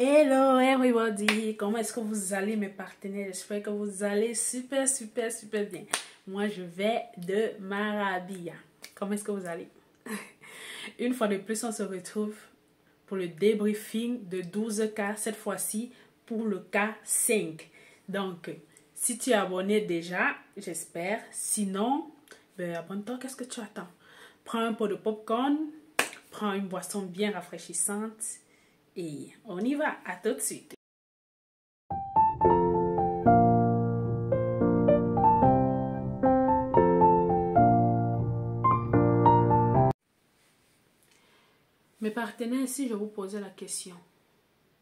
Hello everybody, comment est-ce que vous allez mes partenaires? J'espère que vous allez super bien. Moi je vais de maravilla. Comment est-ce que vous allez? Une fois de plus on se retrouve pour le débriefing de 12 cas, cette fois-ci pour le cas 5. Donc si tu es abonné déjà, j'espère. Sinon, ben, abonne-toi, qu'est-ce que tu attends? Prends un pot de popcorn, prends une boisson bien rafraîchissante. Et on y va, à tout de suite. Mes partenaires, si je vous posais la question,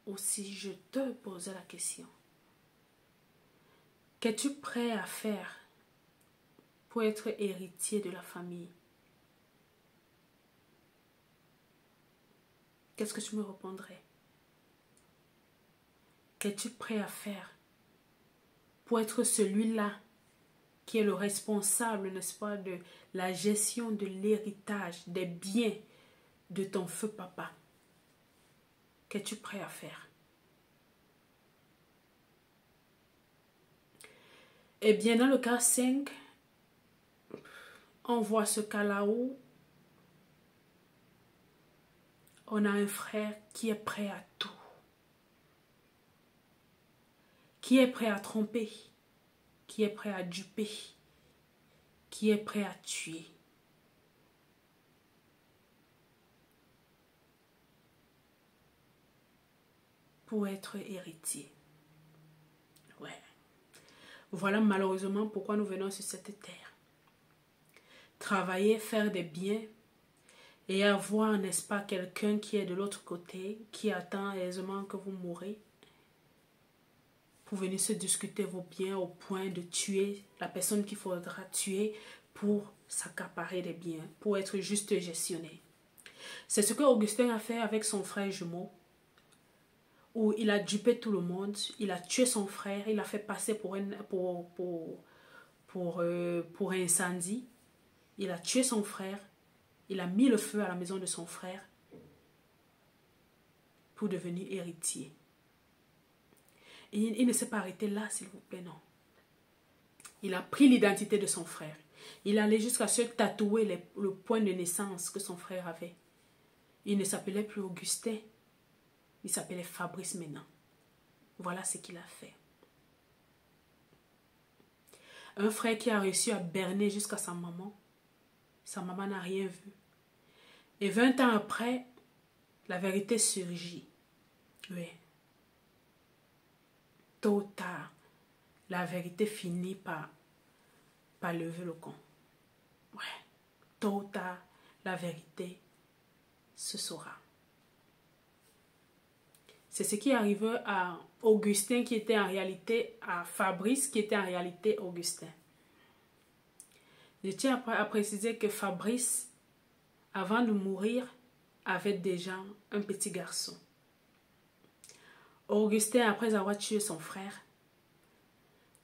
ou si je te posais la question, qu'es-tu prêt à faire pour être héritier de la famille? Qu'est-ce que tu me répondrais? Qu'es-tu prêt à faire pour être celui-là qui est le responsable, n'est-ce pas, de la gestion de l'héritage, des biens de ton feu papa? Qu'es-tu prêt à faire? Eh bien, dans le cas 5, on voit ce cas-là où on a un frère qui est prêt à tout, qui est prêt à tromper, qui est prêt à duper, qui est prêt à tuer. Pour être héritier. Ouais. Voilà malheureusement pourquoi nous venons sur cette terre. Travailler, faire des biens et avoir, n'est-ce pas, quelqu'un qui est de l'autre côté, qui attend aisément que vous mourrez pour venir se discuter vos biens au point de tuer la personne qu'il faudra tuer pour s'accaparer des biens, pour être juste gestionné. C'est ce que Augustin a fait avec son frère jumeau, où il a dupé tout le monde, il a tué son frère, il l'a fait passer pour incendie, il a tué son frère, il a mis le feu à la maison de son frère pour devenir héritier. Et il ne s'est pas arrêté là, s'il vous plaît, non. Il a pris l'identité de son frère. Il allait jusqu'à se tatouer le point de naissance que son frère avait. Il ne s'appelait plus Augustin, il s'appelait Fabrice maintenant. Voilà ce qu'il a fait. Un frère qui a réussi à berner jusqu'à sa maman. Sa maman n'a rien vu. Et 20 ans après, la vérité surgit. Oui. Tôt ou tard, la vérité finit par lever le camp. Ouais. Tôt ou tard, la vérité se saura. C'est ce qui arrivait à Augustin qui était en réalité à Fabrice qui était en réalité Augustin. Je tiens à préciser que Fabrice, avant de mourir, avait déjà un petit garçon. Augustin, après avoir tué son frère,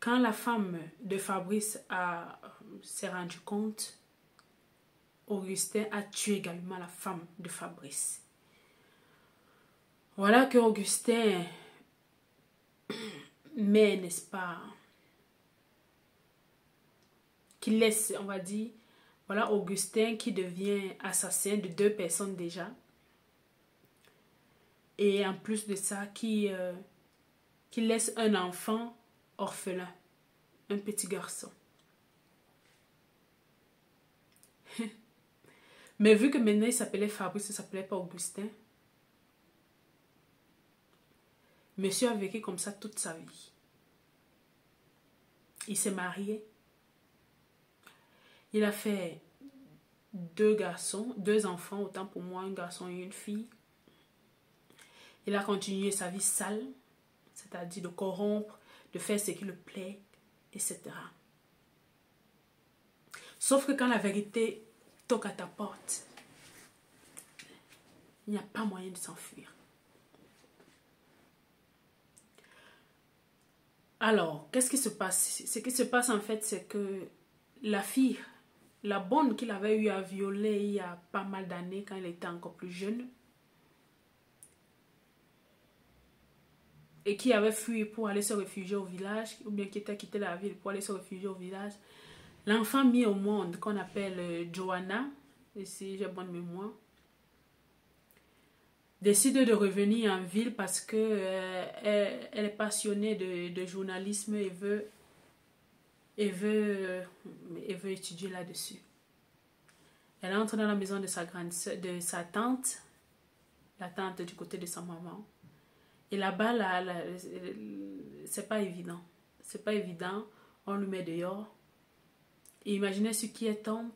quand la femme de Fabrice s'est rendue compte, Augustin a tué également la femme de Fabrice. Voilà que Augustin met, n'est-ce pas, qui laisse, on va dire, voilà Augustin qui devient assassin de 2 personnes déjà. Et en plus de ça, qui laisse un enfant orphelin, un petit garçon. Mais vu que maintenant il s'appelait Fabrice, il ne s'appelait pas Augustin, monsieur a vécu comme ça toute sa vie. Il s'est marié. Il a fait 2 garçons, 2 enfants, autant pour moi, un garçon et une fille. Il a continué sa vie sale, c'est-à-dire de corrompre, de faire ce qui lui plaît, etc. Sauf que quand la vérité toque à ta porte, il n'y a pas moyen de s'enfuir. Alors, qu'est-ce qui se passe? Ce qui se passe en fait, c'est que la fille, la bonne qu'il avait eu à violer il y a pas mal d'années quand elle était encore plus jeune, et qui avait fui pour aller se réfugier au village, ou bien qui était quitté la ville pour aller se réfugier au village. L'enfant mis au monde, qu'on appelle Joanna, si j'ai bonne mémoire, décide de revenir en ville parce que elle est passionnée de journalisme et veut étudier là-dessus. Elle entre dans la maison de de sa tante, la tante du côté de sa maman. Et là-bas, c'est pas évident. C'est pas évident. On le met dehors. Et imaginez ce qui elle tombe.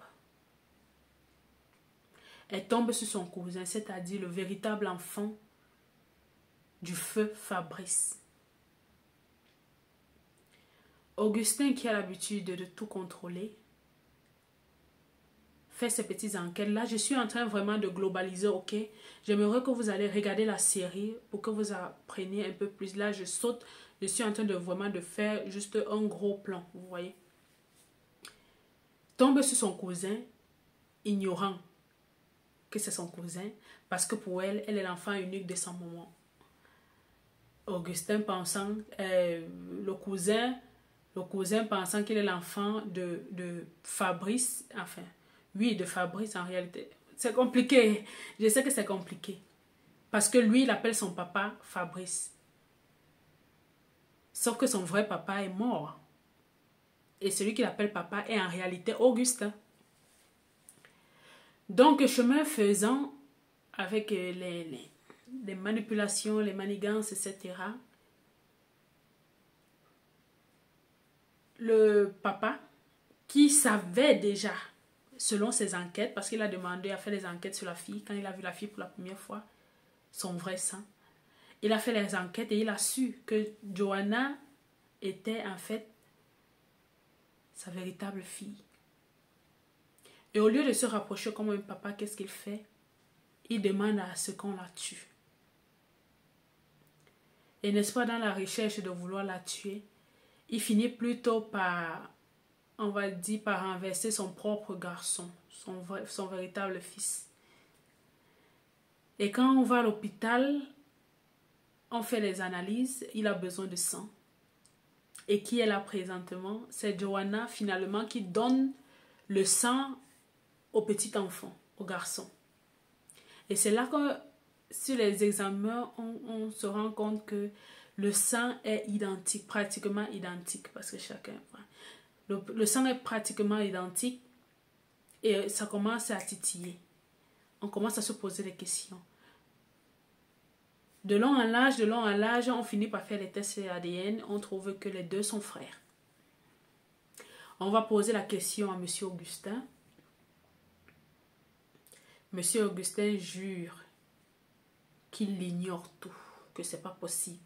Elle tombe sur son cousin, c'est-à-dire le véritable enfant du feu Fabrice. Augustin, qui a l'habitude de tout contrôler, fait ses petites enquêtes. Là, je suis en train vraiment de globaliser, ok? J'aimerais que vous allez regarder la série pour que vous appreniez un peu plus. Là, je saute. Je suis en train de vraiment de faire juste un gros plan, vous voyez? Tombe sur son cousin, ignorant que c'est son cousin, parce que pour elle, elle est l'enfant unique de son maman. Augustin pensant, le cousin pensant qu'il est l'enfant de Fabrice, enfin, oui, de Fabrice en réalité. C'est compliqué, je sais que c'est compliqué, parce que lui, il appelle son papa Fabrice. Sauf que son vrai papa est mort. Et celui qu'il appelle papa est en réalité Augustin. Donc, chemin faisant, avec les manipulations, les manigances, etc., le papa, qui savait déjà, selon ses enquêtes, parce qu'il a demandé à faire des enquêtes sur la fille, quand il a vu la fille pour la première fois, son vrai sang, il a fait les enquêtes et il a su que Joanna était en fait sa véritable fille. Et au lieu de se rapprocher comme un papa, qu'est-ce qu'il fait? Il demande à ce qu'on la tue. Et n'est-ce pas, dans la recherche de vouloir la tuer, il finit plutôt par, on va dire, par renverser son propre garçon, son véritable fils. Et quand on va à l'hôpital, on fait les analyses, il a besoin de sang. Et qui est là présentement? C'est Joanna, finalement, qui donne le sang au petit enfant, au garçon. Et c'est là que, sur les examens, on se rend compte que le sang est identique, pratiquement identique, parce que chacun... Le sang est pratiquement identique et ça commence à titiller. On commence à se poser des questions. De long en large, on finit par faire les tests ADN, on trouve que les deux sont frères. On va poser la question à M. Augustin. Monsieur Augustin jure qu'il ignore tout, que c'est pas possible.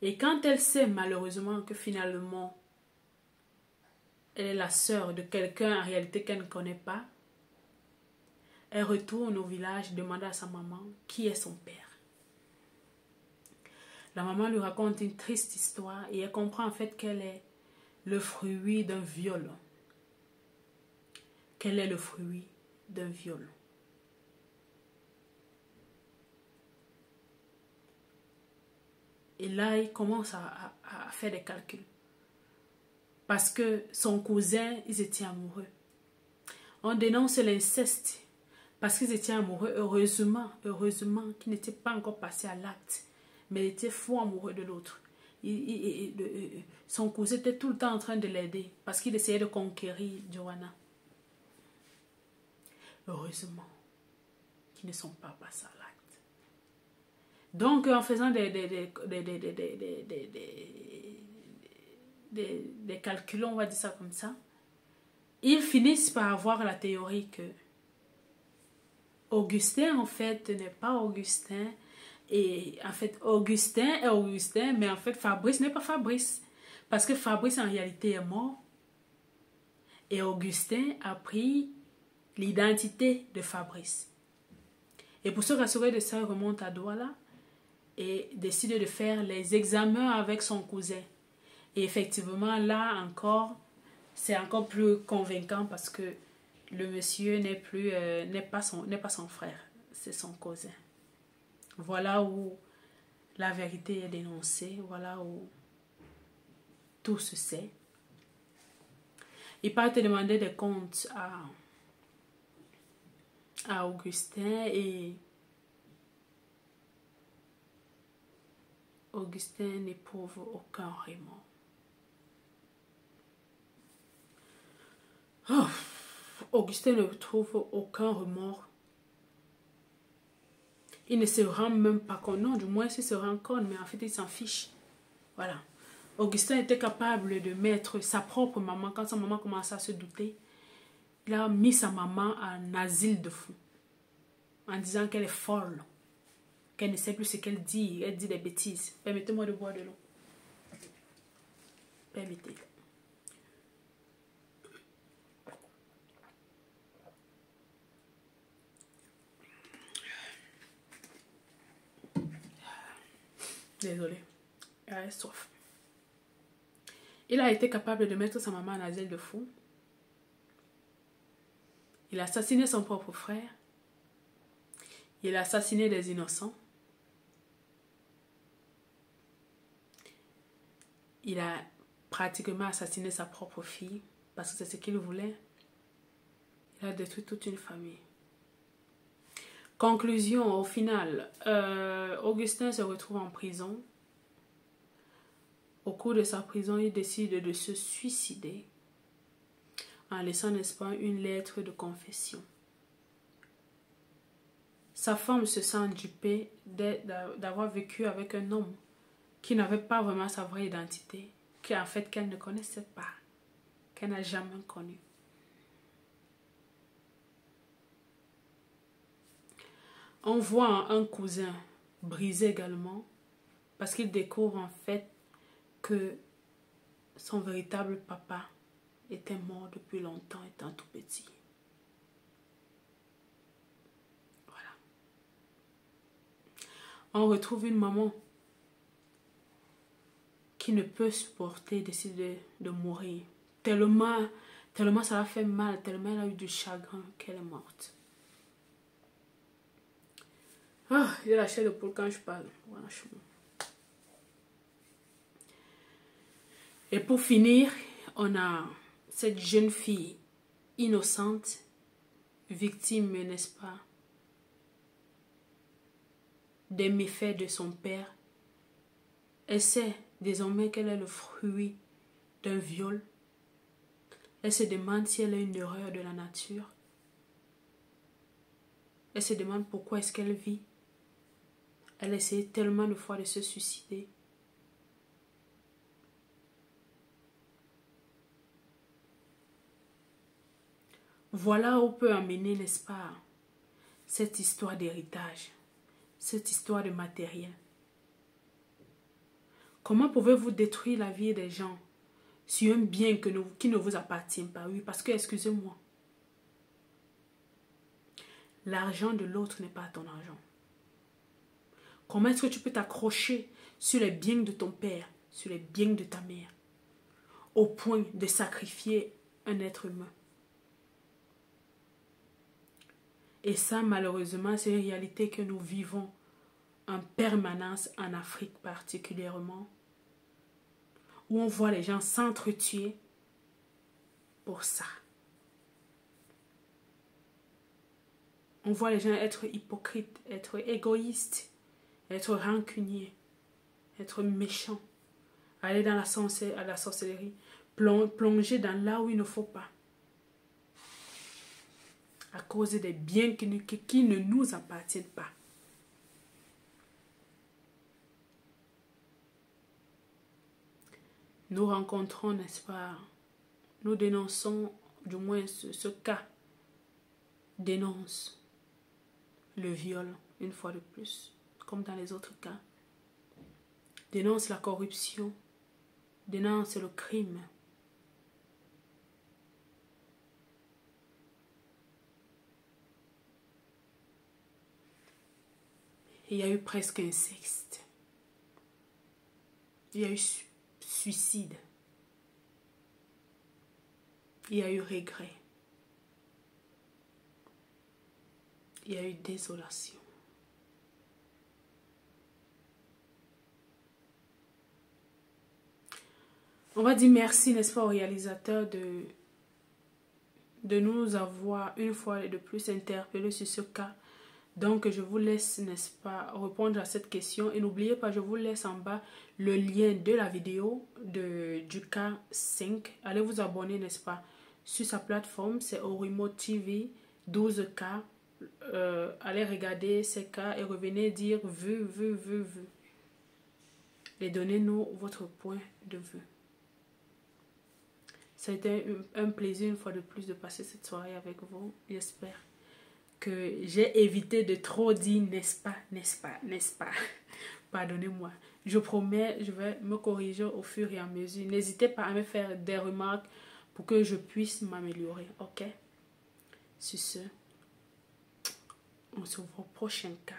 Et quand elle sait malheureusement que finalement elle est la sœur de quelqu'un en réalité qu'elle ne connaît pas, elle retourne au village demander à sa maman qui est son père. La maman lui raconte une triste histoire et elle comprend en fait qu'elle est le fruit d'un viol. Quel est le fruit d'un viol? Et là, il commence à faire des calculs. Parce que son cousin, ils étaient amoureux. On dénonce l'inceste parce qu'ils étaient amoureux. Heureusement qu'ils n'étaient pas encore passés à l'acte. Mais ils étaient fous amoureux de l'autre. Son cousin était tout le temps en train de l'aider parce qu'il essayait de conquérir Joanna. Heureusement qu'ils ne sont pas passés à l'acte. Donc, en faisant des calculs, on va dire ça comme ça, ils finissent par avoir la théorie que Augustin, en fait, n'est pas Augustin. Et en fait, Augustin est Augustin, mais en fait, Fabrice n'est pas Fabrice. Parce que Fabrice, en réalité, est mort. Et Augustin a pris l'identité de Fabrice. Et pour se rassurer de ça, il remonte à Douala et décide de faire les examens avec son cousin. Et effectivement, là encore, c'est encore plus convaincant parce que le monsieur n'est pas son frère. c'est son cousin. Voilà où la vérité est dénoncée, voilà où tout se sait. Il part te demander des comptes à Augustin et Augustin n'éprouve aucun remords. Oh, Augustin ne trouve aucun remords. Il ne se rend même pas compte. Non, du moins, il se rend compte, mais en fait, il s'en fiche. Voilà. Augustin était capable de mettre sa propre maman, quand sa maman commençait à se douter, il a mis sa maman en asile de fou, en disant qu'elle est folle, qu'elle ne sait plus ce qu'elle dit, elle dit des bêtises. Permettez-moi de boire de l'eau. Permettez. Désolée, elle a soif. Il a été capable de mettre sa maman en asile de fou. Il a assassiné son propre frère. Il a assassiné des innocents. Il a pratiquement assassiné sa propre fille parce que c'est ce qu'il voulait. Il a détruit toute une famille. Conclusion, au final, Augustin se retrouve en prison. Au cours de sa prison, il décide de se suicider en laissant, n'est-ce pas, une lettre de confession. Sa femme se sent dupée d'avoir vécu avec un homme qui n'avait pas vraiment sa vraie identité, qu'elle ne connaissait pas, qu'elle n'a jamais connu. On voit un cousin brisé également parce qu'il découvre en fait que son véritable papa était mort depuis longtemps étant tout petit. Voilà. On retrouve une maman qui ne peut supporter, décider de mourir. Tellement ça l'a fait mal, tellement elle a eu du chagrin qu'elle est morte. Ah, j'ai la chair de poule quand je parle, franchement. Et pour finir, on a cette jeune fille innocente, victime, n'est-ce pas, des méfaits de son père. Elle sait désormais qu'elle est le fruit d'un viol. Elle se demande si elle est une erreur de la nature. Elle se demande pourquoi est-ce qu'elle vit. Elle a essayé tellement de fois de se suicider. Voilà où peut amener, n'est-ce pas, cette histoire d'héritage, cette histoire de matériel. Comment pouvez-vous détruire la vie des gens sur un bien qui ne vous appartient pas? Oui, parce que, excusez-moi, l'argent de l'autre n'est pas ton argent. Comment est-ce que tu peux t'accrocher sur les biens de ton père, sur les biens de ta mère, au point de sacrifier un être humain? Et ça, malheureusement, c'est une réalité que nous vivons en permanence en Afrique particulièrement, où on voit les gens s'entretuer pour ça. On voit les gens être hypocrites, être égoïstes, être rancuniers, être méchants, aller dans la sorcellerie, plonger dans là où il ne faut pas, à cause des biens qui ne nous appartiennent pas. Nous rencontrons, n'est-ce pas, nous dénonçons, du moins ce cas dénonce le viol une fois de plus, comme dans les autres cas, dénonce la corruption, dénonce le crime. Il y a eu presque inceste. Il y a eu suicide. Il y a eu regret. Il y a eu désolation. On va dire merci, n'est-ce pas, au réalisateur de nous avoir une fois de plus interpellé sur ce cas. Donc, je vous laisse, n'est-ce pas, répondre à cette question. Et n'oubliez pas, je vous laisse en bas le lien de la vidéo du cas 5. Allez vous abonner, n'est-ce pas, sur sa plateforme. C'est Orimo TV 12K. Allez regarder ces cas et revenez dire vu. Et donnez-nous votre point de vue. Ça a été un plaisir une fois de plus de passer cette soirée avec vous. J'espère que j'ai évité de trop dire n'est-ce pas. Pardonnez-moi. Je promets, je vais me corriger au fur et à mesure. N'hésitez pas à me faire des remarques pour que je puisse m'améliorer. Ok? Sur ce, on se voit au prochain cas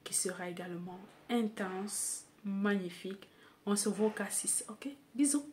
qui sera également intense, magnifique. On se voit au cas 6. Ok? Bisous.